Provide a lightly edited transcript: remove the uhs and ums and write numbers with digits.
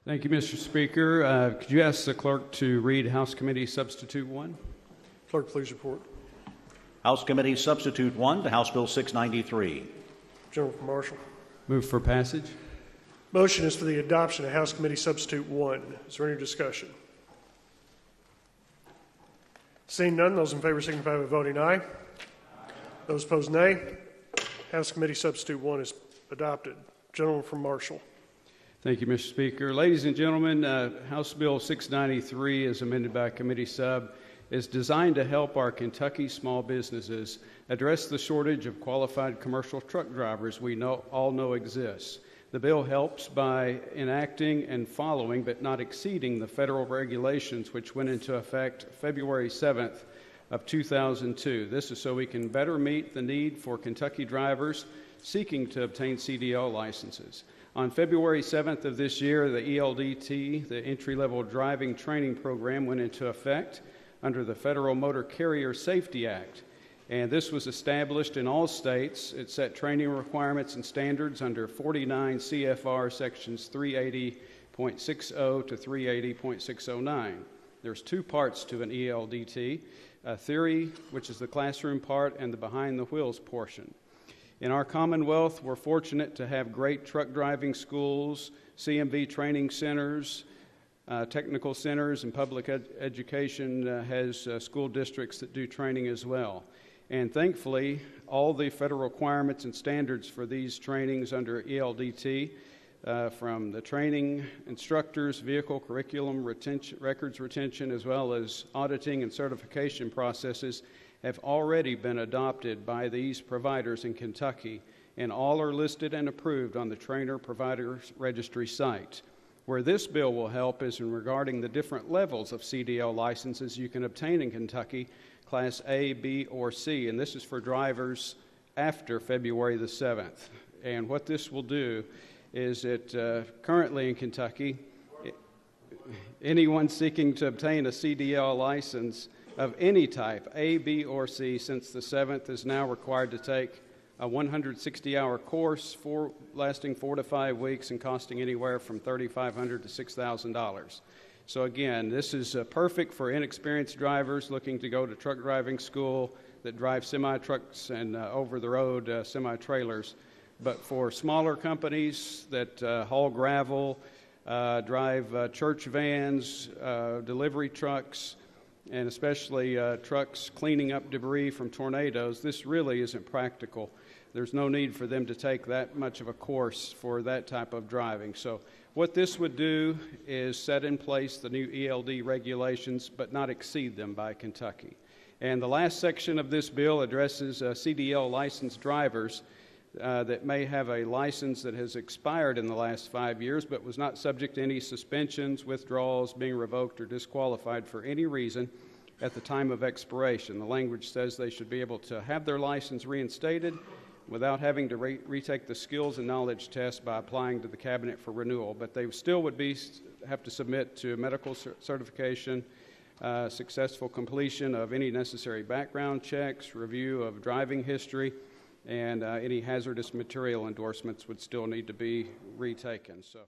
Thank you, Mr. Speaker. Could you ask the clerk to read House Committee Substitute 1? Clerk, please report. House Committee Substitute 1 to House Bill 693. Gentleman from Marshall. Move for passage. Motion is for the adoption of House Committee Substitute 1. Is there any discussion? Seeing none, those in favor signify by voting aye. Those opposed, nay. House Committee Substitute 1 is adopted. Gentleman from Marshall. Thank you, Mr. Speaker. Ladies and gentlemen, House Bill 693, as amended by committee sub, is designed to help our Kentucky small businesses address the shortage of qualified commercial truck drivers we all know exists. The bill helps by enacting and following, but not exceeding, the federal regulations which went into effect February 7th of 2002. This is so we can better meet the need for Kentucky drivers seeking to obtain CDL licenses. On February 7th of this year, the ELDT, the Entry-Level Driving Training Program, went into effect under the Federal Motor Carrier Safety Act. And this was established in all states. It set training requirements and standards under 49 CFR sections 380.60 to 380.609. There's two parts to an ELDT, theory, which is the classroom part, and the behind-the-wheels portion. In our Commonwealth, we're fortunate to have great truck driving schools, CMV training centers, technical centers, and public education has school districts that do training as well. And thankfully, all the federal requirements and standards for these trainings under ELDT, from the training instructors, vehicle curriculum, records retention, as well as auditing and certification processes, have already been adopted by these providers in Kentucky, and all are listed and approved on the Trainer Providers Registry site. Where this bill will help is in regarding the different levels of CDL licenses you can obtain in Kentucky, Class A, B, or C, and this is for drivers after February the 7th. And what this will do is that currently in Kentucky, anyone seeking to obtain a CDL license of any type, A, B, or C, since the 7th is now required to take a 160-hour course lasting 4 to 5 weeks and costing anywhere from $3,500 to $6,000. So again, this is perfect for inexperienced drivers looking to go to truck driving school that drive semi-trucks and over-the-road semi-trailers. But for smaller companies that haul gravel, drive church vans, delivery trucks, and especially trucks cleaning up debris from tornadoes, this really isn't practical. There's no need for them to take that much of a course for that type of driving. So what this would do is set in place the new ELD regulations, but not exceed them by Kentucky. And the last section of this bill addresses CDL licensed drivers that may have a license that has expired in the last 5 years but was not subject to any suspensions, withdrawals, being revoked, or disqualified for any reason at the time of expiration. The language says they should be able to have their license reinstated without having to retake the skills and knowledge test by applying to the cabinet for renewal, but they still would have to submit to medical certification, successful completion of any necessary background checks, review of driving history, and any hazardous material endorsements would still need to be retaken. So.